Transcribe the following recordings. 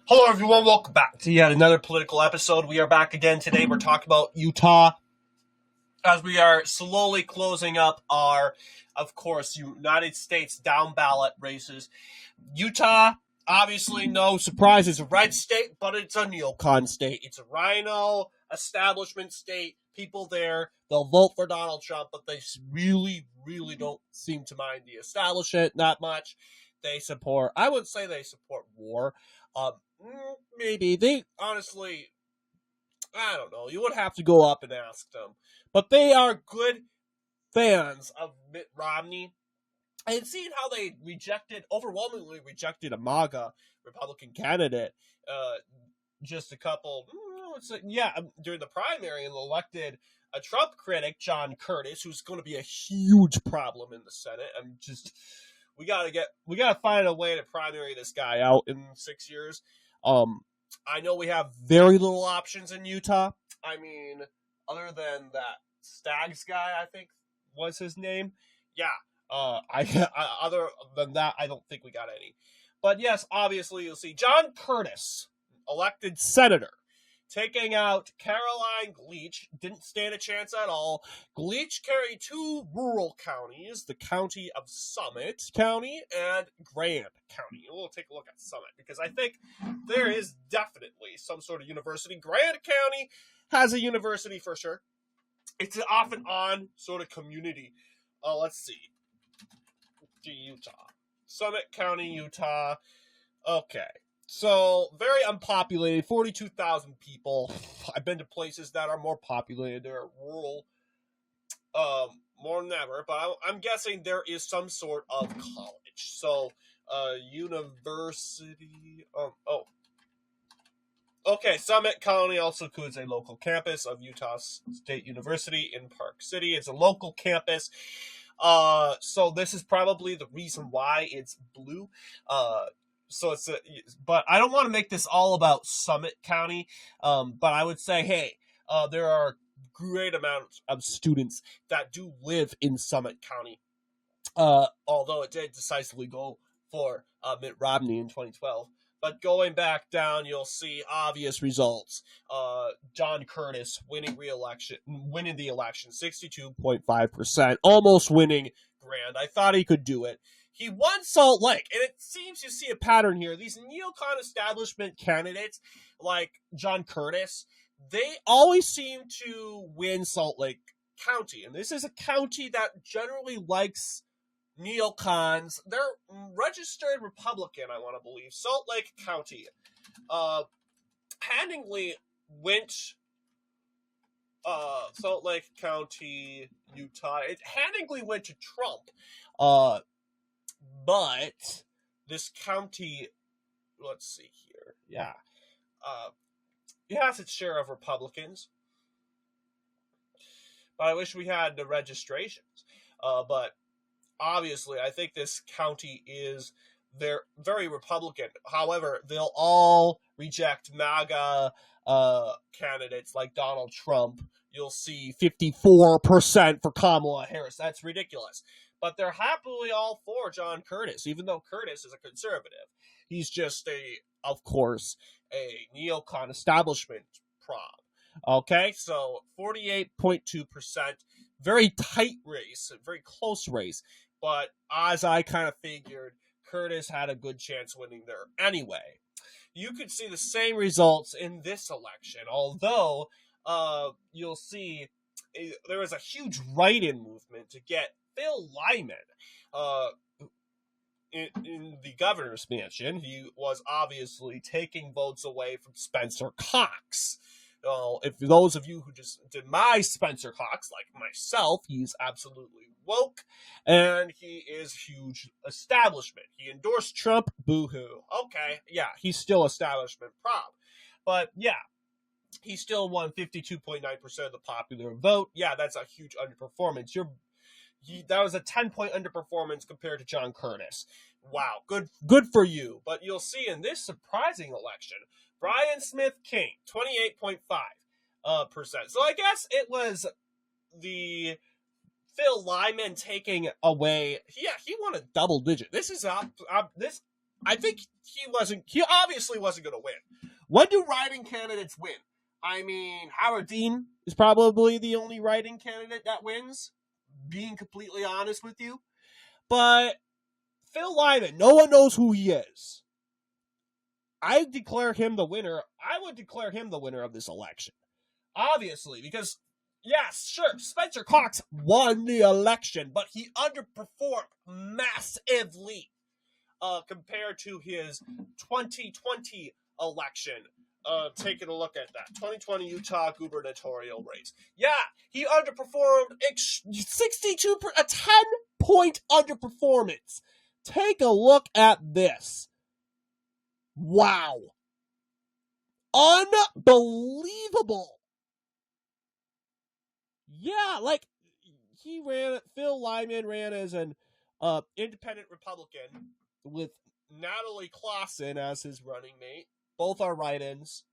Hello, everyone. Welcome back to yet another political episode. We are back again today. We're talking about Utah as we are slowly closing up our, of course, United States down ballot races. Utah, obviously, no surprise, is a red state, but it's a neocon state. It's a Rhino establishment state. People there, they'll vote for Donald Trump, but they really, really don't seem to mind the establishment that much. I would say they support war. Maybe. They, honestly, I don't know. You would have to go up and ask them. But they are good fans of Mitt Romney. And seeing how they overwhelmingly rejected a MAGA Republican candidate during the primary and elected a Trump critic, John Curtis, who's going to be a huge problem in the Senate. We gotta find a way to primary this guy out in 6 years. I know we have very little options in Utah. I mean, other than that Staggs guy, I think was his name. Yeah. Other than that, I don't think we got any. But yes, obviously you'll see John Curtis, elected senator, taking out Caroline Gleach. Didn't stand a chance at all. Gleach carried two rural counties, the county of Summit County and Grand County. We'll take a look at Summit because I think there is definitely some sort of university. Grand County has a university for sure. It's an off and on sort of community. Let's see. Utah. Summit County, Utah. Okay. So, very unpopulated, 42,000 people. I've been to places that are more populated. They're rural, more than ever. But I'm guessing there is some sort of college. So, university. Okay, Summit County also includes a local campus of Utah State University in Park City. It's a local campus. So this is probably the reason why it's blue. But I don't want to make this all about Summit County. But I would say, hey, there are great amounts of students that do live in Summit County. Although it did decisively go for Mitt Romney in 2012. But going back down, you'll see obvious results. John Curtis winning the election, 62.5%, almost winning Grand. I thought he could do it. He won Salt Lake, and it seems you see a pattern here. These neocon establishment candidates, like John Curtis, they always seem to win Salt Lake County. And this is a county that generally likes neocons. They're registered Republican, I want to believe. Salt Lake County handingly went Salt Lake County, Utah. It handingly went to Trump. But this county, let's see here. Yeah. It has its share of Republicans. But I wish we had the registrations. But obviously, I think this county they're very Republican. However, they'll all reject MAGA candidates like Donald Trump. You'll see 54% for Kamala Harris. That's ridiculous. But they're happily all for John Curtis, even though Curtis is a conservative. He's just of course, a neocon establishment prop. Okay, so 48.2%. Very tight race, very close race. But as I kind of figured, Curtis had a good chance winning there anyway. You could see the same results in this election, although you'll see there was a huge write-in movement to get Phil Lyman in the governor's mansion. He was obviously taking votes away from Spensor Cox. If those of you who just did my Spensor Cox, like myself, he's absolutely woke, and he is huge establishment. He endorsed Trump, boo-hoo. Okay, yeah, he's still establishment prop. But yeah, he still won 52.9% of the popular vote. Yeah, that's a huge underperformance. That was a 10-point underperformance compared to John Curtis. Wow, good for you. But you'll see in this surprising election, Brian Smith King, 28.5%. So I guess it was the Phil Lyman taking away. Yeah, he won a double digit. This is this I think he obviously wasn't going to win. When do writing candidates win? I mean, Howard Dean is probably the only writing candidate that wins, being completely honest with you. But Phil Lyman, no one knows who he is. I declare him the winner. I would declare him the winner of this election. Obviously, because, yes, sure, Spencer Cox won the election, but he underperformed massively compared to his 2020 election. Taking a look at that 2020 Utah gubernatorial race. Yeah, he underperformed 62, a 10-point underperformance. Take a look at this. Wow. Unbelievable. Yeah, like Phil Lyman ran as an independent Republican with Natalie Clausen as his running mate. Both are write-ins.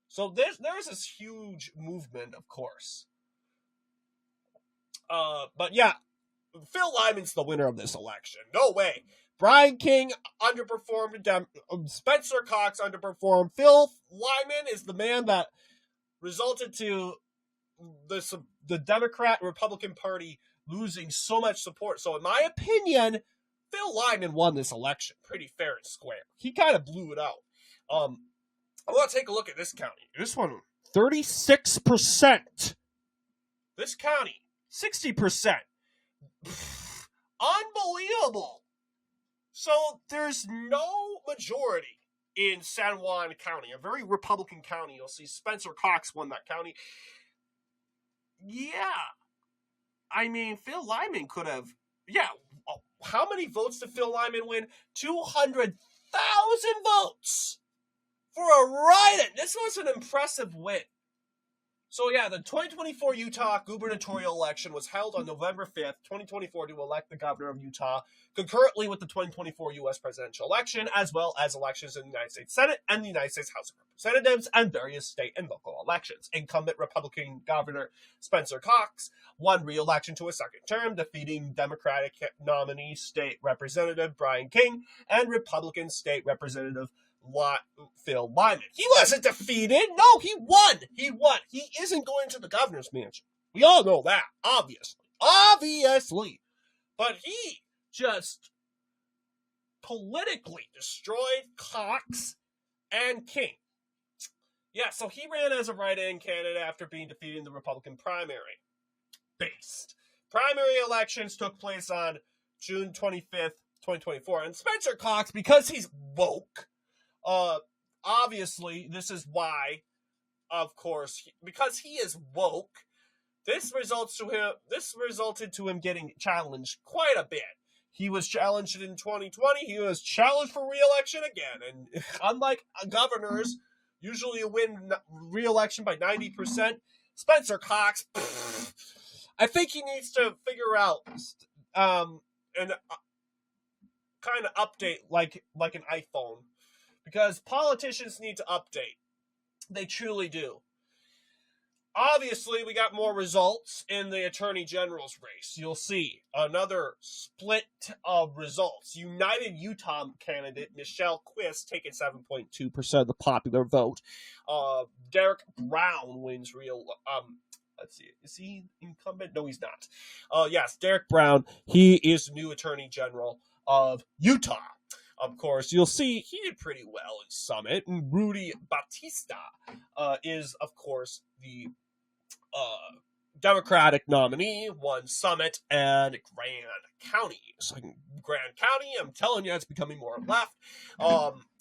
So there's this huge movement, of course. But yeah, Phil Lyman's the winner of this election. No way. Brian King underperformed. Spencer Cox underperformed. Phil Lyman is the man that resulted to the Democrat-Republican Party losing so much support. So in my opinion, Phil Lyman won this election pretty fair and square. He kind of blew it out. I want to take a look at this county. This one, 36%. This county, 60%. Unbelievable. So there's no majority in San Juan County, a very Republican county. You'll see Spencer Cox won that county. Yeah. I mean, Phil Lyman could have, how many votes did Phil Lyman win? 200,000 votes for a write-in. This was an impressive win. So yeah, the 2024 Utah gubernatorial election was held on November 5th, 2024 to elect the governor of Utah, concurrently with the 2024 U.S. presidential election, as well as elections in the United States Senate and the United States House of Representatives and various state and local elections. Incumbent Republican Governor Spencer Cox won re-election to a second term, defeating Democratic nominee State Representative Brian King and Republican State Representative Phil Lyman. He wasn't defeated. No, he won. He isn't going to the governor's mansion. We all know that, obviously. But he just politically destroyed Cox and King. Yeah, so he ran as a write-in candidate after being defeated in the Republican primary. Primary elections took place on June 25th, 2024. And Spencer Cox, because he's woke, obviously, this is why, of course, because he is woke, this resulted to him getting challenged quite a bit. He was challenged in 2020. He was challenged for re-election again. And unlike governors, usually win re-election by 90%, Spencer Cox, I think he needs to figure out and kind of update like an iPhone. Because politicians need to update. They truly do. Obviously, we got more results in the Attorney General's race. You'll see another split of results. United Utah candidate Michelle Quist taking 7.2% of the popular vote. Derek Brown wins let's see. Is he incumbent? No, he's not. Yes, Derek Brown. He is the new Attorney General of Utah. Of course, you'll see he did pretty well in Summit. And Rudy Batista is, of course, the Democratic nominee, won Summit and Grand County. So Grand County, I'm telling you, it's becoming more left.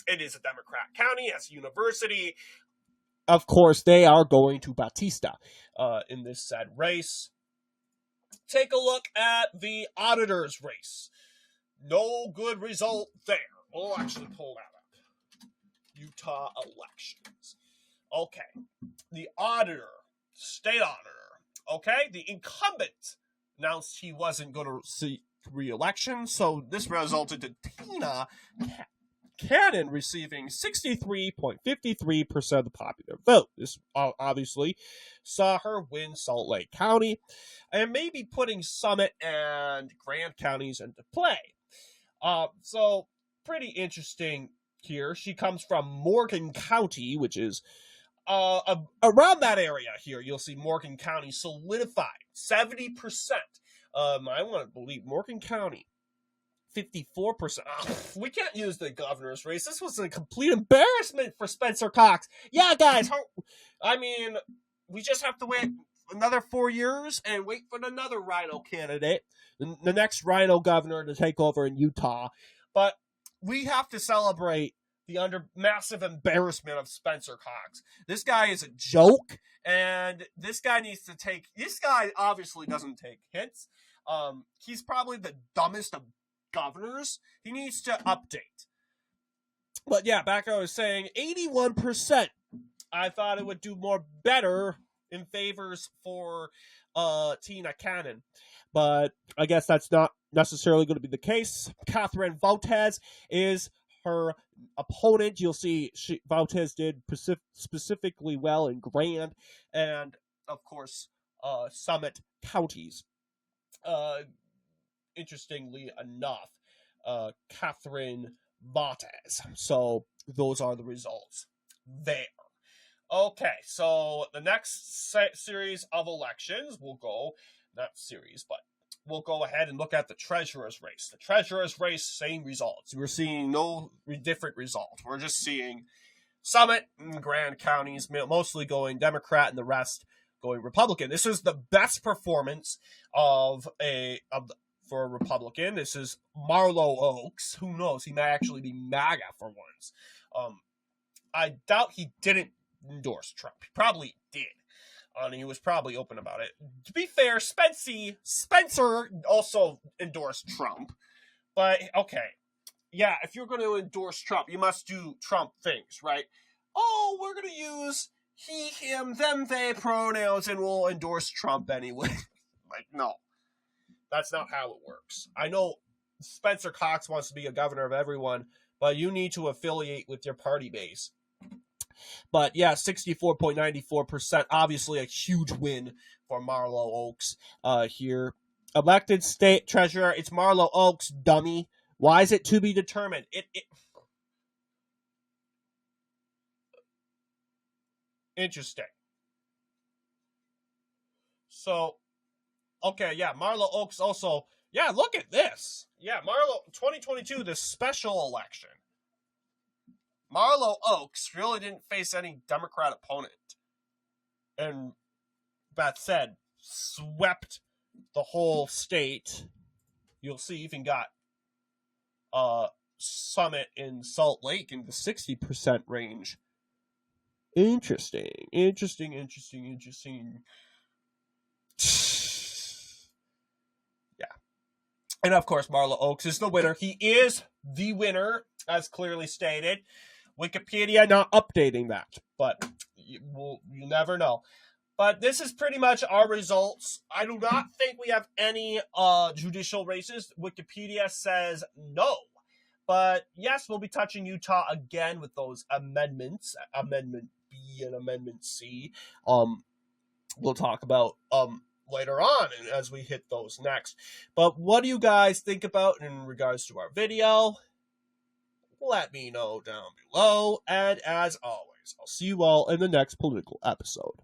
It is a Democrat county, as a university. Of course, they are going to Batista in this said race. Take a look at the auditor's race. No good result there. We'll actually pull that up. Utah elections. Okay. The auditor, state auditor. Okay. The incumbent announced he wasn't going to seek re-election, so this resulted in Tina Cannon receiving 63.53% of the popular vote. This obviously saw her win Salt Lake County and maybe putting Summit and Grand counties into play. So pretty interesting here. She comes from Morgan County, which is around that area here. You'll see Morgan County solidified 70%. I want to believe Morgan County 54%. We can't use the governor's race. This was a complete embarrassment for Spensor Cox. Yeah, guys. I mean, we just have to wait another 4 years and wait for another Rhino candidate, the next Rhino governor to take over in Utah. But we have to celebrate the massive embarrassment of Spensor Cox. This guy is a joke, and this guy obviously doesn't take hits. He's probably the dumbest of governors. He needs to update. But yeah, back I was saying, 81%. I thought it would do better in favors for Tina Cannon. But I guess that's not necessarily going to be the case. Catherine Votez is her opponent. You'll see Votez did specifically well in Grand and, of course, Summit counties. Interestingly enough, Catherine Votez. So those are the results there. Okay, so the next series of elections we'll go ahead and look at the treasurer's race. The treasurer's race, same results. We're seeing no different results. We're just seeing Summit and Grand counties mostly going Democrat and the rest going Republican. This is the best performance for a Republican. This is Marlo Oaks. Who knows? He may actually be MAGA for once. I doubt he didn't endorse Trump. He probably did. And he was probably open about it. To be fair, Spensor also endorsed Trump. But, okay. Yeah, if you're going to endorse Trump, you must do Trump things, right? Oh, we're going to use he, him, them, they pronouns, and we'll endorse Trump anyway. Like, no. That's not how it works. I know Spensor Cox wants to be a governor of everyone, but you need to affiliate with your party base. But yeah, 64.94%, obviously a huge win for Marlo Oaks here. Elected state treasurer, it's Marlo Oaks, dummy. Why is it to be determined? Interesting. So, okay, yeah, Marlo Oaks also, yeah, look at this. Yeah, Marlo, 2022, the special election. Marlo Oaks really didn't face any Democrat opponent. And that said, swept the whole state. You'll see even got Summit in Salt Lake in the 60% range. Interesting. Yeah. And of course, Marlo Oaks is the winner. He is the winner, as clearly stated. Wikipedia not updating that, but you never know. But this is pretty much our results. I do not think we have any judicial races. Wikipedia says no. But yes, we'll be touching Utah again with those amendments, Amendment B and Amendment C. We'll talk about later on as we hit those next. But what do you guys think about in regards to our video? Let me know down below. And as always, I'll see you all in the next political episode.